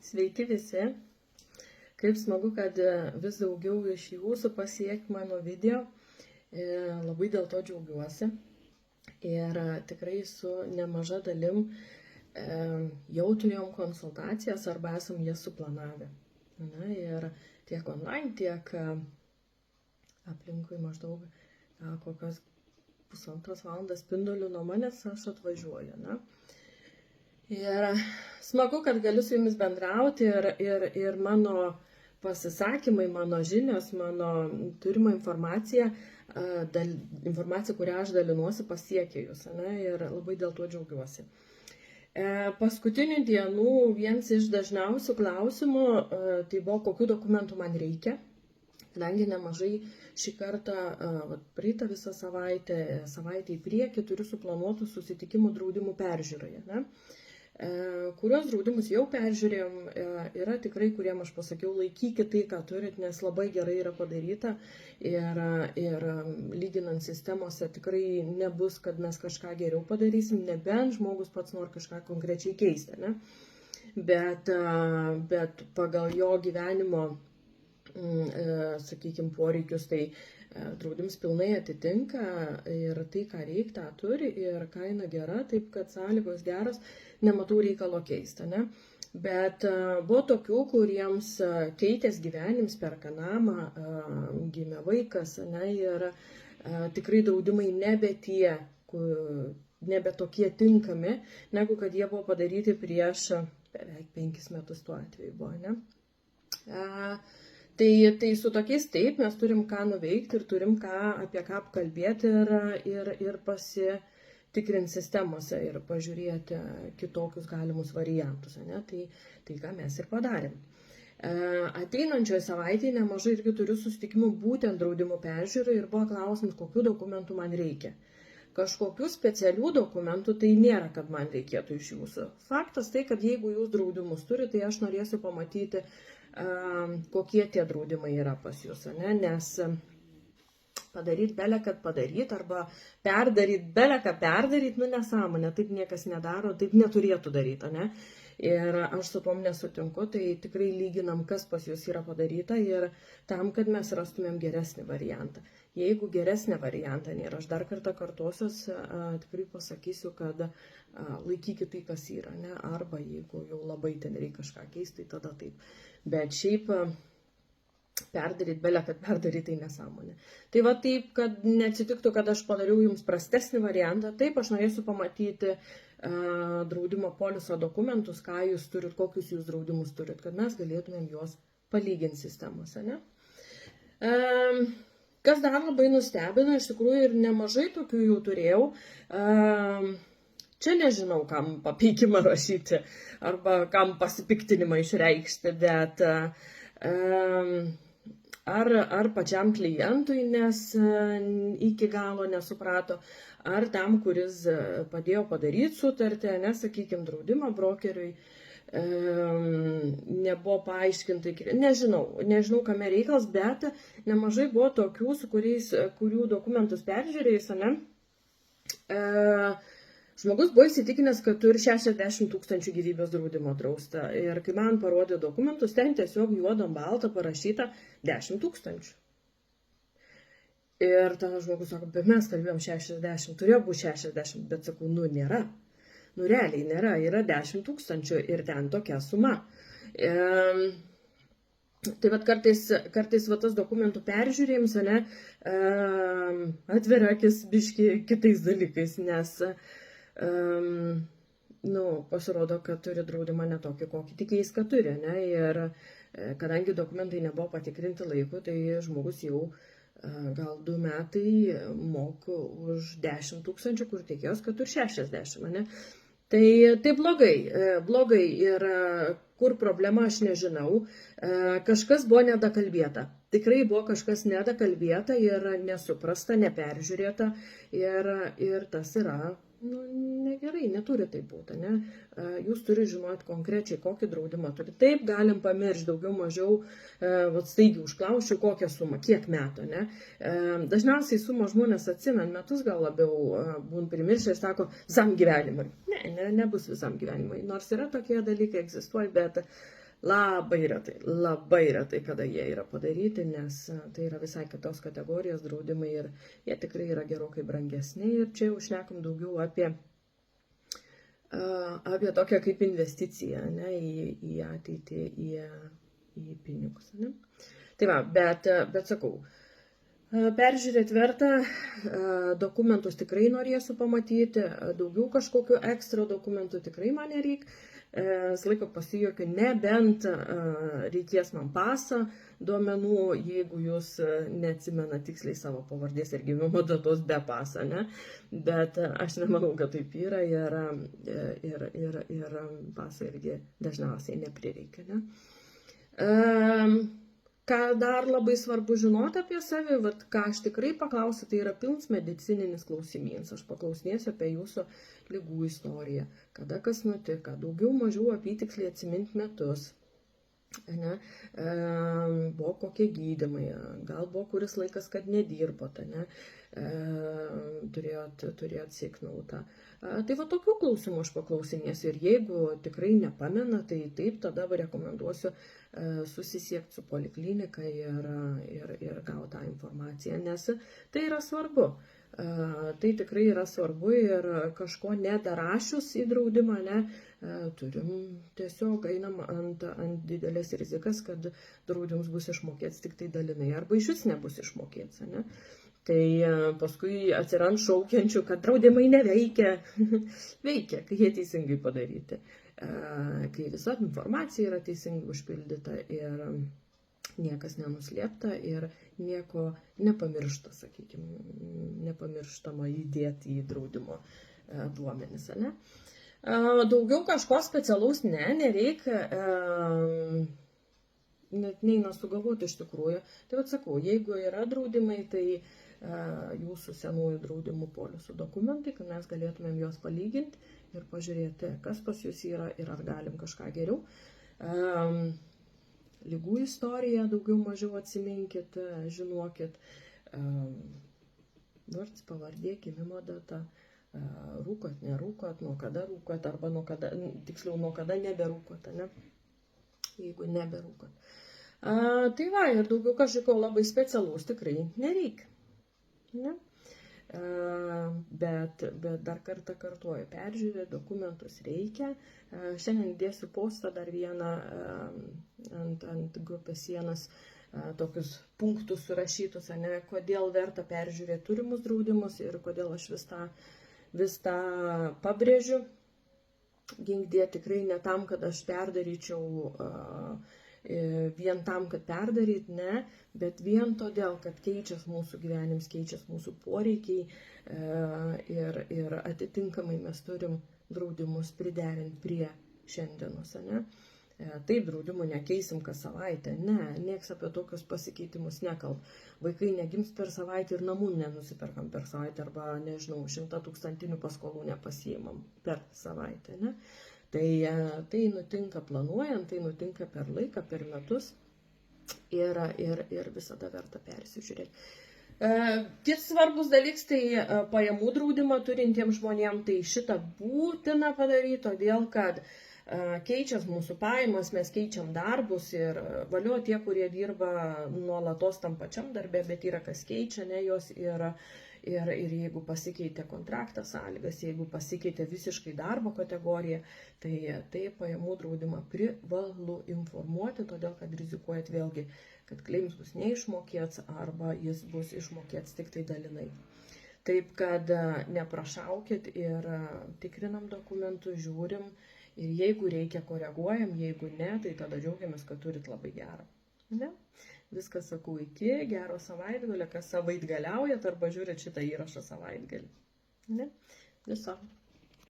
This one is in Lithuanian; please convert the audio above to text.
Sveiki visi. Kaip smagu, kad vis daugiau iš jūsų pasiek mano video. Labai dėl to džiaugiuosi. Ir tikrai su nemaža dalim jau turėjom konsultacijas arba esam jas suplanavę. Na, ir tiek online, tiek aplinkui maždaug kokios 1,5 valandos spindulių nuo manęs aš atvažiuoju. Na. Ir smagu, kad galiu su jumis bendrauti ir mano pasisakymai, mano žinios, mano turima informacija, kurią aš dalinuosi, pasiekia jūs. Ne? Ir labai dėl to džiaugiuosi. Paskutinių dienų vienas iš dažniausių klausimų tai buvo, kokių dokumentų man reikia. Kadangi nemažai šį kartą, praeitą visą savaitę į priekį turiu suplanuotų susitikimų draudimų peržiūroje. Ne? Kurios draudimus jau peržiūrėjom, yra tikrai, kuriem aš pasakiau, laikykit tai, ką turit, nes labai gerai yra padaryta ir lyginant sistemose tikrai nebus, kad mes kažką geriau padarysim, nebent žmogus pats nori kažką konkrečiai keisti. Ne? Bet pagal jo gyvenimo, sakykime, poreikius, tai draudimas pilnai atitinka ir tai, ką reikia, tą turi ir kaina gera, taip kad sąlygos geros, nematau reikalo keisti. Ne? Bet buvo tokių, kuriems keitės gyvenims, perka namą, gimė vaikas, ne? Ir tikrai draudimai nebe tokie tinkami, negu kad jie buvo padaryti prieš beveik 5 metus tuo atveju buvo. Ne? Tai su tokiais taip, mes turim ką nuveikti ir turim apie ką apkalbėti ir pasitikrinti sistemose ir pažiūrėti kitokius galimus variantus. Ne? Tai ką mes ir padarėm. Ateinančioje savaitėje nemažai irgi turiu susitikimų būtent draudimų peržiūrai ir buvo klausimas, kokių dokumentų man reikia. Kažkokių specialių dokumentų tai nėra, kad man reikėtų iš jūsų. Faktas tai, kad jeigu jūs draudimus turite, tai aš norėsiu pamatyti, kokie tie draudimai yra pas jūs, ne? Nes padaryti belę, kad padaryti, arba perdaryti belę, kad perdaryti, nesąmonė, taip niekas nedaro, taip neturėtų daryti, ne? Ir aš su tom nesutinku, tai tikrai lyginam, kas pas jūs yra padaryta ir tam, kad mes rastumėm geresnį variantą. Jeigu geresnį variantą nėra, aš dar kartą kartosios, tikrai pasakysiu, kad laikykit tai, kas yra, ne? Arba jeigu jau labai ten reikia kažką keisti, tai tada taip. Bet šiaip perdaryti belę, kad perdaryti, tai nesąmonė. Tai va taip, kad neatsitiktų, kad aš padariau jums prastesnį variantą, taip aš norėsiu pamatyti draudimo poliso dokumentus, ką jūs turit, kokius jūs draudimus turit, kad mes galėtumėm juos palyginti sistemose. Ne? Kas dar labai nustebino, iš tikrųjų ir nemažai tokių jau turėjau, čia nežinau, kam papeikimą rašyti arba kam pasipiktinimą išreikšti, bet ar pačiam klientui, nes iki galo nesuprato, ar tam, kuris padėjo padaryti sutartį, nesakykime, draudimo brokeriui, nebuvo paaiškinta, nežinau, kame reikalas, bet nemažai buvo tokių, kurių dokumentus peržiūrėjus, ne? Žmogus buvo įsitikinęs, kad turi 60 000 gyvybės draudimo drausta. Ir kai man parodė dokumentus, ten tiesiog juodom baltą parašyta 10 000. Ir tada žmogus sako, bet mes kalbėjom 60, turėjo būti 60, bet sakau, nėra. Realiai nėra, yra 10 000 ir ten tokia suma. Tai vat kartais va tas dokumentų peržiūrėjimas, ne, atveria akis biški kitais dalykais, nes pasirodo, kad turi draudimą ne tokį, kokį tikėjais, kad turi. Ne? Ir kadangi dokumentai nebuvo patikrinti laiku, tai žmogus jau gal 2 metai moka už 10 000, kur tikėjos, kad turi 60. Ne? Tai blogai ir kur problema aš nežinau, kažkas buvo nedakalbėta. Tikrai buvo kažkas nedakalbėta ir nesuprasta, neperžiūrėta ir tas yra negerai, neturi tai būti. Ne? Jūs turite žinoti konkrečiai, kokį draudimą turi. Taip, galim pamiršti daugiau mažiau, staigiai užklausiu, kokią sumą, kiek metų. Ne? Dažniausiai sumą žmonės atsimena, metus gal labiau būn primiršę ir sako, visam gyvenimui. Ne, nebus visam gyvenimui. Nors yra tokie dalykai, egzistuoja, bet labai retai, kada jie yra padaryti, nes tai yra visai kitos kategorijos draudimai ir jie tikrai yra gerokai brangesni ir čia jau šnekam daugiau apie tokią kaip investiciją, ne, į ateitį, į pinigus. Ne. Tai va, bet sakau, peržiūrėti verta, dokumentus tikrai norėsiu pamatyti, daugiau kažkokiu ekstra dokumentų tikrai man nereikia. Laiko pasijuokiu, nebent reikės man pasą duomenų, jeigu jūs neatsimena tiksliai savo pavardės ir gimimo datos be pasą, ne? Bet aš nemanau, kad taip yra ir pasą irgi dažniausiai neprireikia, ne? Ką dar labai svarbu žinoti apie save, ką aš tikrai paklausiu, tai yra pilns medicininis klausimynas. Aš paklausinėsiu apie jūsų ligų istoriją, kada kas nutiko, daugiau mažiau apytiksliai atsiminti metus. Ne? Buvo kokie gydymai, gal buvo kuris laikas, kad nedirbote, ne? Turėjot sėknautą. Tai va tokių klausimų aš paklausinėsiu ir jeigu tikrai nepamena, tai taip, tada rekomenduosiu susisiekti su poliklinika ir gauti tą informaciją, nes tai yra svarbu. Tai tikrai yra svarbu ir kažko nedarašius į draudimą, ne, turim tiesiog einam ant didelės rizikas, kad draudimus bus išmokėts tik tai dalinai arba iš vis nebus išmokėts, ne. Tai paskui atsirand šaukiančių, kad draudimai neveikia. Veikia, kai jie teisingai padaryti. Kai visa informacija yra teisingai užpildyta ir niekas nenuslėpta ir nieko nepamiršta, sakykime, nepamirštama įdėti į draudimo duomenis, ne? Daugiau kažko specialaus nereikia, net neina sugalvoti iš tikrųjų. Tai vat sakau, jeigu yra draudimai, tai jūsų senųjų draudimų polisų dokumentai, kad mes galėtumėm juos palyginti ir pažiūrėti, kas pas jūs yra ir ar galim kažką geriau. Ligų istoriją daugiau mažiau atsiminkit, žinokit, vardas, pavardė, gimimo data, rūkot, nerūkot, nuo kada rūkot, arba tiksliau nuo kada neberūkot, ne? Jeigu neberūkot. Tai va, ir daugiau kažko labai specialaus tikrai nereikia. Ne? Bet dar kartą kartuoju, peržiūrėti dokumentus reikia. Šiandien dėsiu postą dar vieną ant grupės sienos tokius punktus surašytus, ne, kodėl verta peržiūrėti turimus draudimus ir kodėl aš vis tą pabrėžiu. Ginkdė tikrai ne tam, kad aš perdaryčiau vien tam, kad perdaryt, ne, bet vien todėl, kad keičias mūsų gyvenims, keičias mūsų poreikiai ir atitinkamai mes turim draudimus priderinti prie šiandienos, ne. Taip, draudimų nekeisim kas savaitę, ne, nieks apie tokius pasikeitimus nekalb. Vaikai negims per savaitę ir namų nenusiperkam per savaitę arba, nežinau, 100 000 paskolų nepasiimam per savaitę, ne. Tai nutinka planuojant, tai nutinka per laiką, per metus ir visada verta persižiūrėti. Kits svarbus dalykas, tai pajamų draudimą turintiems žmonėms, tai šitą būtina padaryti, todėl kad keičias mūsų pajamas, mes keičiam darbus ir valio tie, kurie dirba nuolatos tam pačiam darbe, bet yra kas keičia, ne jos ir jeigu pasikeitė kontraktą sąlygas, jeigu pasikeitė visiškai darbo kategorija, tai pajamų draudimą privalu informuoti, todėl kad rizikuojat vėlgi, kad kleims bus neišmokėts arba jis bus išmokėts tik tai dalinai. Taip kad neprašaukit ir tikrinam dokumentus, žiūrim ir jeigu reikia koreguojam, jeigu ne, tai tada džiaugiamės, kad turit labai gerą. Ne? Viskas sakau iki, gero savaitgalio, kas savaitgaliaujat arba žiūrit šitą įrašą savaitgalį. Ne? Viso.